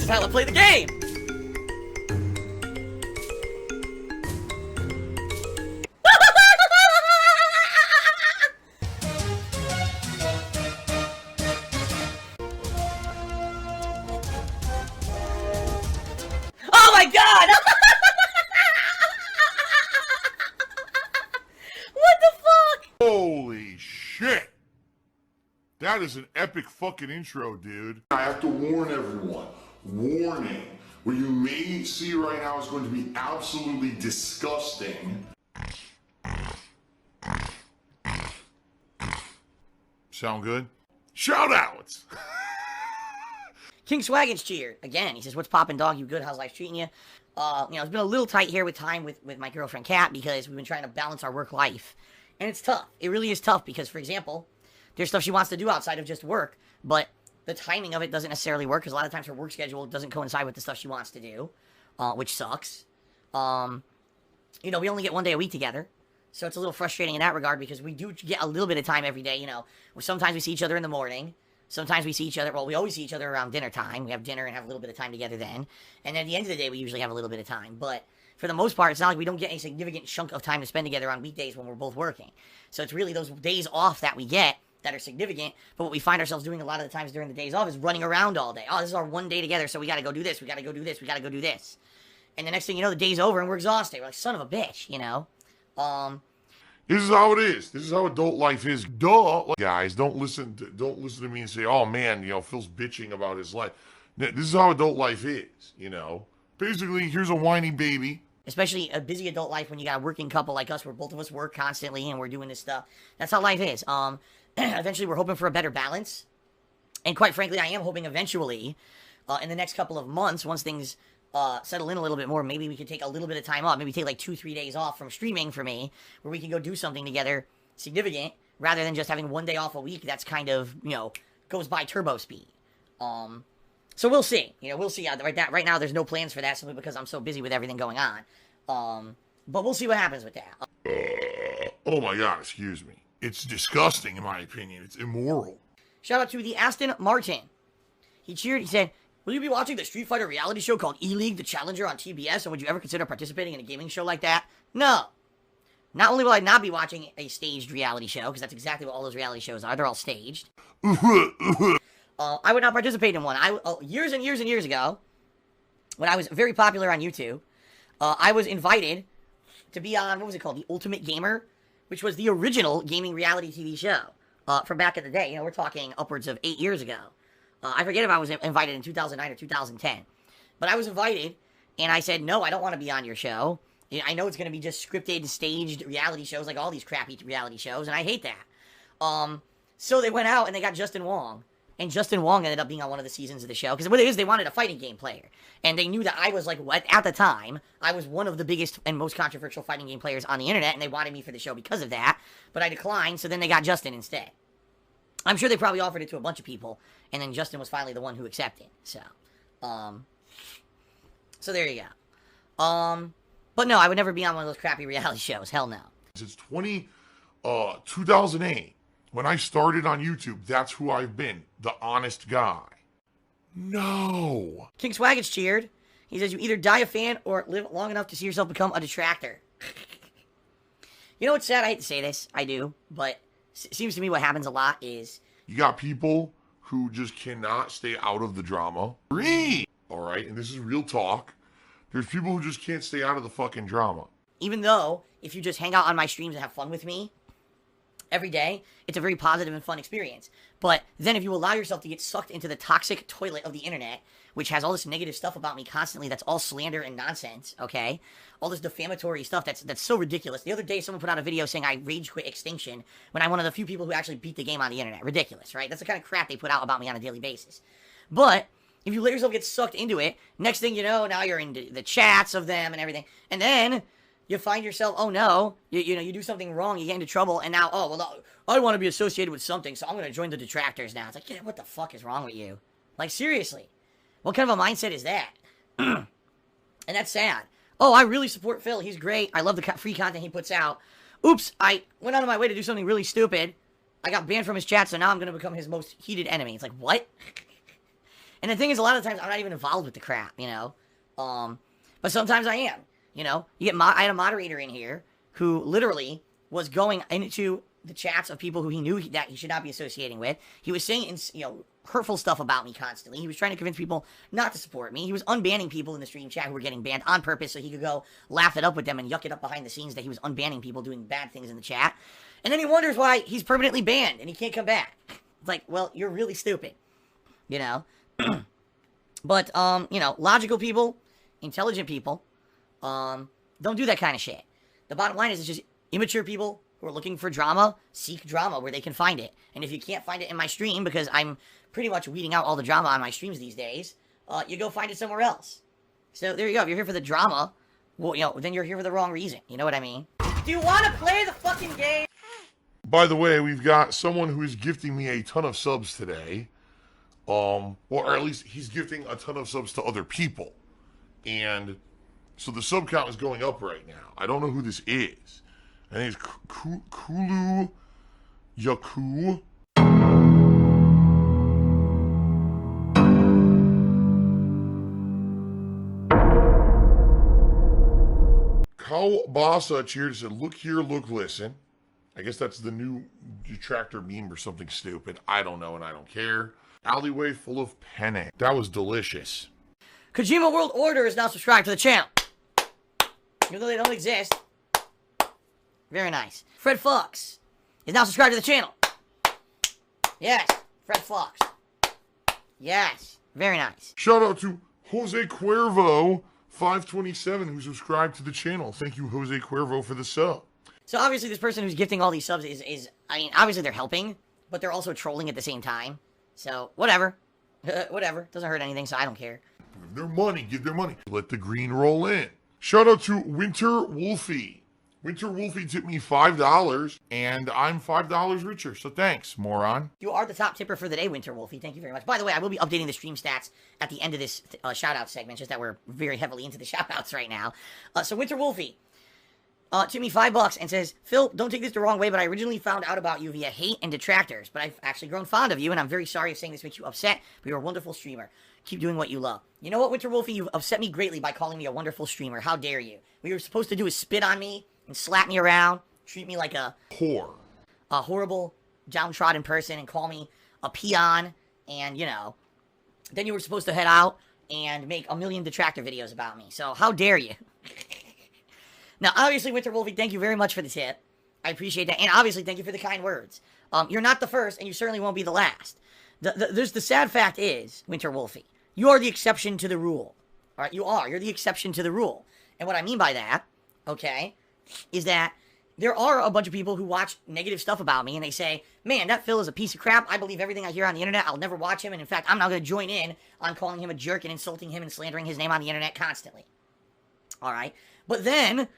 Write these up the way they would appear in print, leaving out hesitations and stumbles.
This is how I play the game! Oh my god! What the fuck? Holy shit! That is an epic fucking intro, dude. I have to warn everyone. Warning. What you may see right now is going to be absolutely disgusting. Sound good? Shout outs! King Swaggins cheered. Again, he says, what's poppin', dog? You good? How's life treating you? It's been a little tight here with time with my girlfriend, Kat, because we've been trying to balance our work life. And it's tough. It really is tough because, for example, there's stuff she wants to do outside of just work, but the timing of it doesn't necessarily work because a lot of times her work schedule doesn't coincide with the stuff she wants to do, which sucks. We only get one day a week together, so it's a little frustrating in that regard because we do get a little bit of time every day, Sometimes we see each other in the morning. Sometimes we see each other, we always see each other around dinner time. We have dinner and have a little bit of time together then. And then at the end of the day, we usually have a little bit of time. But for the most part, it's not like we don't get any significant chunk of time to spend together on weekdays when we're both working. So it's really those days off that we get that are significant. But what we find ourselves doing a lot of the times during the days off is running around all day. Oh, this is our one day together, so we got to go do this. We got to go do this. We got to go do this. And the next thing you know, the day's over and we're exhausted. We're like, son of a bitch, This is how it is. This is how adult life is. Duh. Guys, don't listen to me and say, oh man, Phil's bitching about his life. This is how adult life is, Basically, here's a whiny baby. Especially a busy adult life when you got a working couple like us where both of us work constantly and we're doing this stuff. That's how life is. Eventually, we're hoping for a better balance. And quite frankly, I am hoping eventually, in the next couple of months, once things settle in a little bit more, maybe we could take a little bit of time off. Maybe take like 2-3 days off from streaming for me, where we can go do something together significant, rather than just having one day off a week that's kind of, goes by turbo speed. So we'll see. We'll see. Right now, there's no plans for that simply because I'm so busy with everything going on. But we'll see what happens with that. Oh my god, excuse me. It's disgusting, in my opinion. It's immoral. Shout out to the Aston Martin. He cheered. He said, will you be watching the Street Fighter reality show called E-League The Challenger on TBS, and would you ever consider participating in a gaming show like that? No. Not only will I not be watching a staged reality show, because that's exactly what all those reality shows are. They're all staged. I would not participate in one. Years and years and years ago, when I was very popular on YouTube, I was invited to be on, what was it called? The Ultimate Gamer, which was the original gaming reality TV show from back in the day. We're talking upwards of 8 years ago. I forget if I was invited in 2009 or 2010. But I was invited, and I said, no, I don't want to be on your show. I know it's going to be just scripted, staged reality shows like all these crappy reality shows, and I hate that. So they went out, and they got Justin Wong. And Justin Wong ended up being on one of the seasons of the show. Because what it is, they wanted a fighting game player. And they knew that I was, at the time, I was one of the biggest and most controversial fighting game players on the internet, and they wanted me for the show because of that. But I declined, so then they got Justin instead. I'm sure they probably offered it to a bunch of people, and then Justin was finally the one who accepted. So there you go. But no, I would never be on one of those crappy reality shows. Hell no. Since 2008, when I started on YouTube, that's who I've been. The honest guy. No. King Swaggins cheered. He says, you either die a fan or live long enough to see yourself become a detractor. You know what's sad? I hate to say this. I do. But it seems to me what happens a lot is, you got people who just cannot stay out of the drama. Alright, and this is real talk. There's people who just can't stay out of the fucking drama. Even though, if you just hang out on my streams and have fun with me every day, it's a very positive and fun experience. But then if you allow yourself to get sucked into the toxic toilet of the internet, which has all this negative stuff about me constantly, that's all slander and nonsense, okay? All this defamatory stuff that's so ridiculous. The other day, someone put out a video saying I rage quit Extinction when I'm one of the few people who actually beat the game on the internet. Ridiculous, right? That's the kind of crap they put out about me on a daily basis. But if you let yourself get sucked into it, next thing you know, now you're in the chats of them and everything. And then you find yourself, oh no, you do something wrong, you get into trouble, and now, oh, well, I want to be associated with something, so I'm going to join the detractors now. It's like, yeah, what the fuck is wrong with you? Like, seriously. What kind of a mindset is that? And that's sad. Oh, I really support Phil. He's great. I love the free content he puts out. Oops, I went out of my way to do something really stupid. I got banned from his chat, so now I'm going to become his most heated enemy. It's like, what? And the thing is, a lot of times I'm not even involved with the crap, you know. But sometimes I am. You know, I had a moderator in here who literally was going into the chats of people who he knew that he should not be associating with. He was saying, you know, hurtful stuff about me constantly. He was trying to convince people not to support me. He was unbanning people in the stream chat who were getting banned on purpose so he could go laugh it up with them and yuck it up behind the scenes that he was unbanning people doing bad things in the chat. And then he wonders why he's permanently banned and he can't come back. It's like, well, you're really stupid, you know? But, you know, logical people, intelligent people, don't do that kind of shit. The bottom line is it's just immature people who are looking for drama, seek drama where they can find it. And if you can't find it in my stream, because I'm pretty much weeding out all the drama on my streams these days, you go find it somewhere else. So there you go. If you're here for the drama, well, you know, then you're here for the wrong reason. You know what I mean? Do you want to play the fucking game? By the way, we've got someone who is gifting me a ton of subs today. Or at least he's gifting a ton of subs to other people. And so the sub count is going up right now. I don't know who this is. I think it's Kulu Yaku. Kawabasa cheered and said, look here, look, listen. I guess that's the new detractor meme or something stupid. I don't know and I don't care. Alleyway full of penne. That was delicious. Kojima World Order is now subscribed to the channel. Even though they don't exist. Very nice. Fred Fox is now subscribed to the channel. Yes, Fred Fox. Yes, very nice. Shout out to Jose Cuervo 527 who subscribed to the channel. Thank you, Jose Cuervo, for the sub. So obviously this person who's gifting all these subs is I mean, obviously they're helping, but they're also trolling at the same time. So, whatever. Whatever. Doesn't hurt anything, so I don't care. Give their money. Give their money. Let the green roll in. Shout out to Winter Wolfie. Winter Wolfie tipped me $5, and I'm $5 richer, so thanks, moron. You are the top tipper for the day, Winter Wolfie. Thank you very much. By the way, I will be updating the stream stats at the end of this shout-out segment, just that we're very heavily into the shout-outs right now. So Winter Wolfie tipped me $5 and says, Phil, don't take this the wrong way, but I originally found out about you via hate and detractors, but I've actually grown fond of you, and I'm very sorry if saying this makes you upset, but you're a wonderful streamer. Keep doing what you love. You know what, Winter Wolfie? You've upset me greatly by calling me a wonderful streamer. How dare you? What you were supposed to do is spit on me and slap me around, treat me like a horrible, downtrodden person, and call me a peon, and, you know, then you were supposed to head out and make a million detractor videos about me. So, how dare you? Now, obviously, Winter Wolfie, thank you very much for the tip. I appreciate that. And obviously, thank you for the kind words. You're not the first, and you certainly won't be the last. The sad fact is, Winter Wolfie, you are the exception to the rule. All right, you are. You're the exception to the rule. And what I mean by that, okay, is that there are a bunch of people who watch negative stuff about me, and they say, man, that Phil is a piece of crap. I believe everything I hear on the internet. I'll never watch him. And in fact, I'm not going to join in on calling him a jerk and insulting him and slandering his name on the internet constantly. All right. But then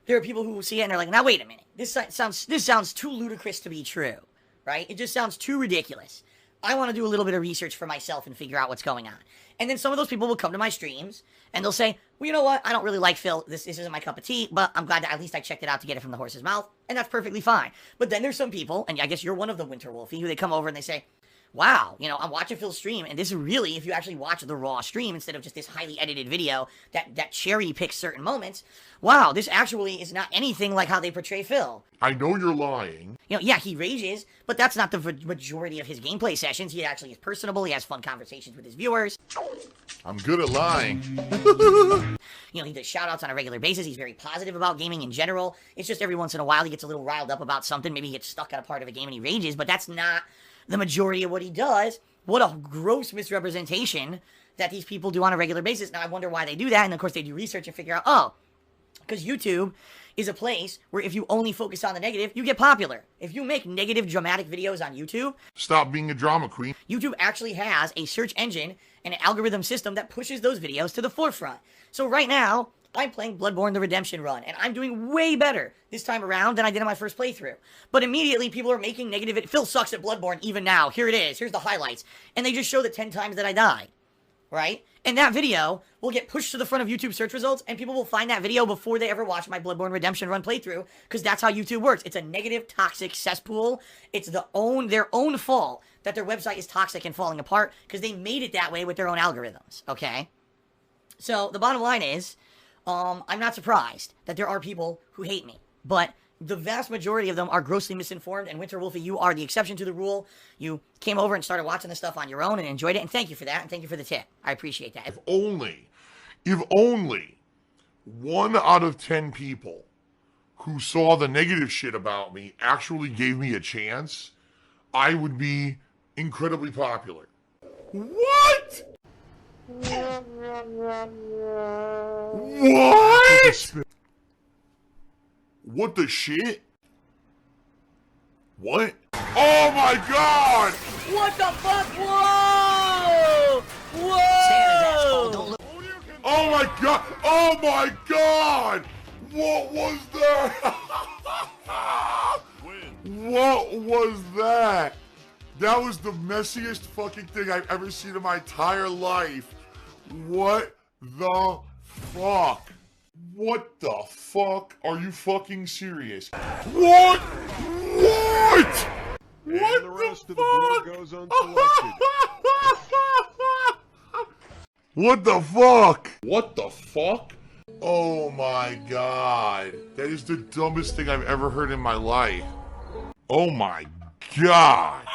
there are people who see it and they're like, now wait a minute. This sounds too ludicrous to be true, right? It just sounds too ridiculous. I want to do a little bit of research for myself and figure out what's going on. And then some of those people will come to my streams and they'll say, well, you know what? I don't really like Phil. This isn't my cup of tea, but I'm glad that at least I checked it out to get it from the horse's mouth. And that's perfectly fine. But then there's some people, and I guess you're one of the Winter Wolfie, who they come over and they say, wow, you know, I'm watching Phil's stream, and this is really, if you actually watch the raw stream instead of just this highly edited video that cherry picks certain moments, wow, this actually is not anything like how they portray Phil. I know you're lying. You know, yeah, he rages, but that's not the majority of his gameplay sessions. He actually is personable. He has fun conversations with his viewers. I'm good at lying. You know, he does shout-outs on a regular basis. He's very positive about gaming in general. It's just every once in a while he gets a little riled up about something. Maybe he gets stuck on a part of a game and he rages, but that's not the majority of what he does. What a gross misrepresentation that these people do on a regular basis. Now, I wonder why they do that, and of course they do research and figure out, oh, because YouTube is a place where if you only focus on the negative, you get popular. If you make negative, dramatic videos on YouTube... Stop being a drama queen. YouTube actually has a search engine and an algorithm system that pushes those videos to the forefront. So right now, I'm playing Bloodborne the Redemption run, and I'm doing way better this time around than I did in my first playthrough. But immediately, people are making negative... Phil sucks at Bloodborne even now. Here it is. Here's the highlights. And they just show the 10 times that I died. Right? And that video will get pushed to the front of YouTube search results, and people will find that video before they ever watch my Bloodborne Redemption run playthrough, because that's how YouTube works. It's a negative, toxic cesspool. It's their own fault that their website is toxic and falling apart because they made it that way with their own algorithms, okay? So the bottom line is, I'm not surprised that there are people who hate me, but the vast majority of them are grossly misinformed, and Winter Wolfie, you are the exception to the rule. You came over and started watching this stuff on your own and enjoyed it, and thank you for that, and thank you for the tip. I appreciate that. If only 1 out of 10 people who saw the negative shit about me actually gave me a chance, I would be incredibly popular. What? What? What the shit? What? Oh my god! What the fuck? Whoa! Whoa! Oh my god! Oh my god! What was that? What was that? That was the messiest fucking thing I've ever seen in my entire life. What the fuck? What the fuck? Are you fucking serious? What? What? And What the rest the of the board fuck? goes unselected. What the fuck? What the fuck? Oh my god. That is the dumbest thing I've ever heard in my life. Oh my god.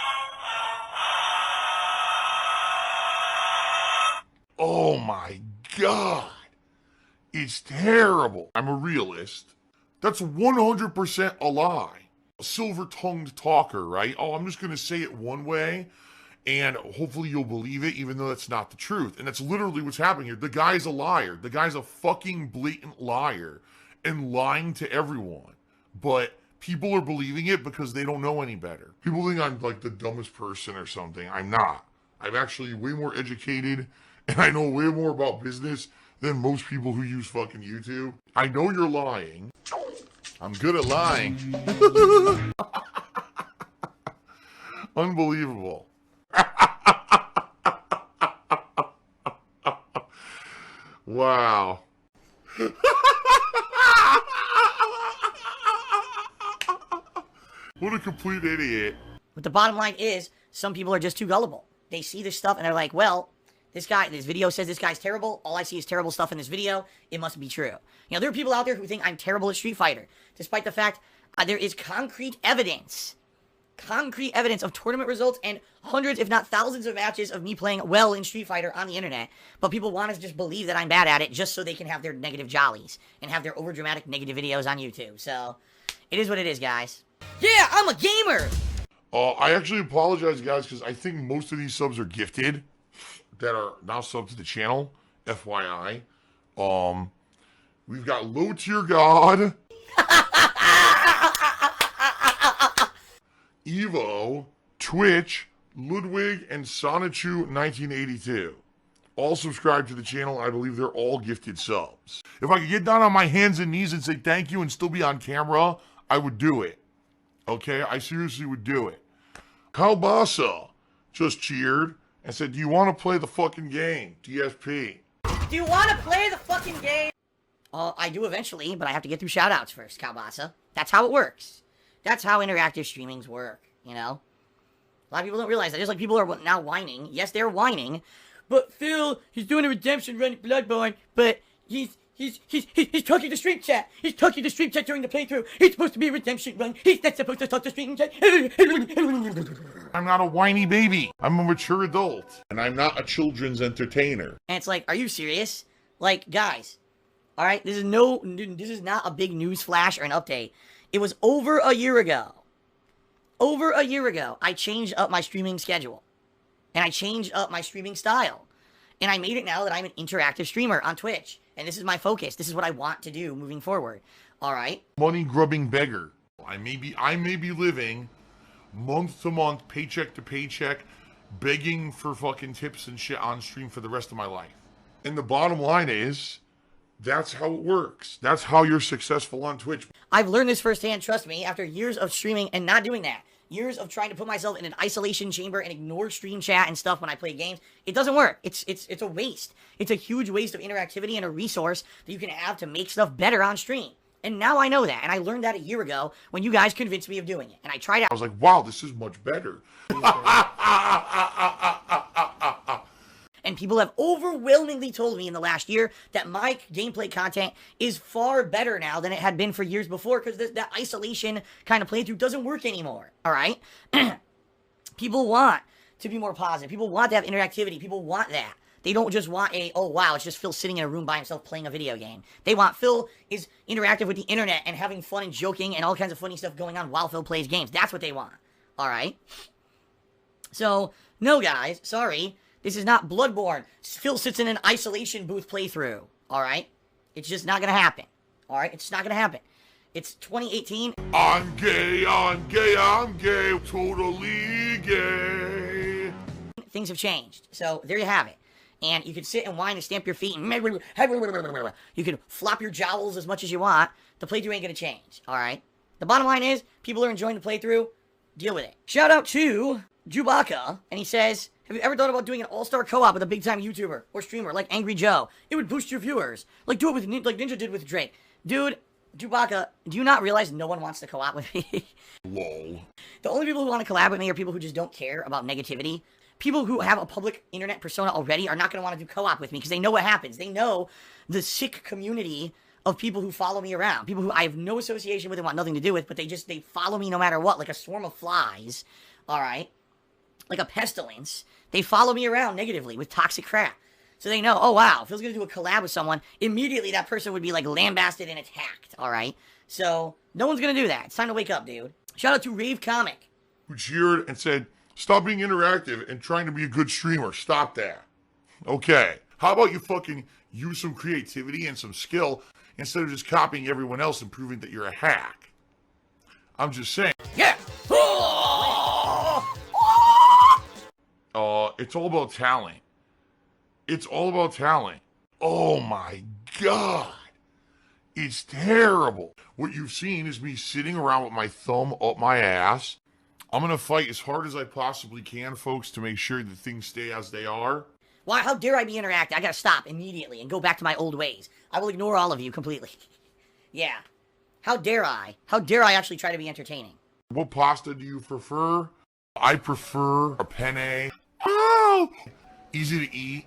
Oh my god. It's terrible. I'm a realist. That's 100% a lie. A silver-tongued talker, right? Oh, I'm just going to say it one way, and hopefully you'll believe it, even though that's not the truth. And that's literally what's happening here. The guy's a liar. The guy's a fucking blatant liar and lying to everyone. But people are believing it because they don't know any better. People think I'm like the dumbest person or something. I'm not. I'm actually way more educated, and I know way more about business than most people who use fucking YouTube. I know you're lying. I'm good at lying. Unbelievable. Wow. What a complete idiot. But the bottom line is, some people are just too gullible. They see this stuff and they're like, well, this video says this guy's terrible. All I see is terrible stuff in this video. It must be true. You know, there are people out there who think I'm terrible at Street Fighter, despite the fact there is concrete evidence of tournament results and hundreds, if not thousands of matches of me playing well in Street Fighter on the internet. But people want to just believe that I'm bad at it just so they can have their negative jollies and have their overdramatic negative videos on YouTube. So, it is what it is, guys. Yeah, I'm a gamer! I actually apologize, guys, because I think most of these subs are gifted that are now subbed to the channel, FYI. We've got Low Tier God, Evo, Twitch, Ludwig, and Sonichu1982. All subscribe to the channel. I believe they're all gifted subs. If I could get down on my hands and knees and say thank you and still be on camera, I would do it. Okay? I seriously would do it. Kalbasa just cheered and said, do you want to play the fucking game? DSP. Do you want to play the fucking game? I do eventually, but I have to get through shoutouts first, Kalbasa. That's how it works. That's how interactive streamings work, you know? A lot of people don't realize that. Just like people are now whining. Yes, they're whining. But Phil, he's doing a redemption run at Bloodborne, but he's talking to stream chat. He's talking to stream chat during the playthrough. He's supposed to be a redemption run. He's not supposed to talk to stream chat. I'm not a whiny baby. I'm a mature adult. And I'm not a children's entertainer. And it's like, are you serious? Like, guys, all right, this is not a big news flash or an update. It was over a year ago. I changed up my streaming schedule. And I changed up my streaming style. And I made it now that I'm an interactive streamer on Twitch. And this is my focus. This is what I want to do moving forward. All right? Money grubbing beggar. I may be living month to month, paycheck to paycheck, begging for fucking tips and shit on stream for the rest of my life. And the bottom line is, that's how it works. That's how you're successful on Twitch. I've learned this firsthand, trust me, after years of streaming and not doing that. Years of trying to put myself in an isolation chamber and ignore stream chat and stuff when I play games. It doesn't work. It's a waste. It's a huge waste of interactivity and a resource that you can have to make stuff better on stream. And now I know that, and I learned that a year ago when you guys convinced me of doing it. And I tried out. I was like, wow, this is much better. And people have overwhelmingly told me in the last year that my gameplay content is far better now than it had been for years before, because that isolation kind of playthrough doesn't work anymore, all right? People want to be more positive. People want to have interactivity. People want that. They don't just want oh wow, it's just Phil sitting in a room by himself playing a video game. They want Phil is interactive with the internet and having fun and joking and all kinds of funny stuff going on while Phil plays games. That's what they want, all right? So, no guys, sorry. This is not Bloodborne. Phil sits in an isolation booth playthrough, alright? It's just not gonna happen, alright? It's not gonna happen. It's 2018. I'm gay, I'm gay, I'm gay, totally gay. Things have changed, so there you have it. And you can sit and whine and stamp your feet and you can flop your jowls as much as you want. The playthrough ain't gonna change, alright? The bottom line is, people are enjoying the playthrough. Deal with it. Shout out to Chewbacca, and he says, have you ever thought about doing an all-star co-op with a big-time YouTuber or streamer like Angry Joe? It would boost your viewers. Like, do it with like Ninja did with Drake. Dude, Chewbacca, do you not realize no one wants to co-op with me? Lol. The only people who want to collab with me are people who just don't care about negativity. People who have a public internet persona already are not going to want to do co-op with me because they know what happens. They know the sick community of people who follow me around. People who I have no association with and want nothing to do with, but they follow me no matter what, like a swarm of flies, alright? Like a pestilence. They follow me around negatively with toxic crap. So they know, oh wow, if Phil's gonna do a collab with someone, immediately that person would be like lambasted and attacked, alright? So, no one's gonna do that. It's time to wake up, dude. Shout out to Rave Comic. Who cheered and said, stop being interactive and trying to be a good streamer. Stop that. Okay. How about you fucking use some creativity and some skill instead of just copying everyone else and proving that you're a hack? I'm just saying. Yeah! It's all about talent. It's all about talent. Oh my God. It's terrible. What you've seen is me sitting around with my thumb up my ass. I'm going to fight as hard as I possibly can, folks, to make sure that things stay as they are. Why? How dare I be interactive? I gotta stop immediately and go back to my old ways. I will ignore all of you completely. Yeah. How dare I? How dare I actually try to be entertaining? What pasta do you prefer? I prefer a penne. Oh! Easy to eat.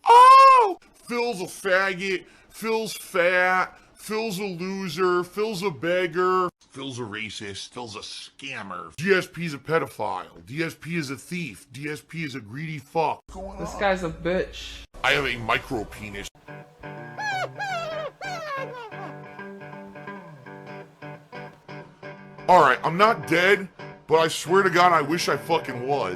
Oh! Phil's a faggot. Phil's fat. Phil's a loser. Phil's a beggar. Phil's a racist. Phil's a scammer. DSP's a pedophile. DSP is a thief. DSP is a greedy fuck. This guy's a bitch. I have a micro penis. Alright, I'm not dead, but I swear to God I wish I fucking was.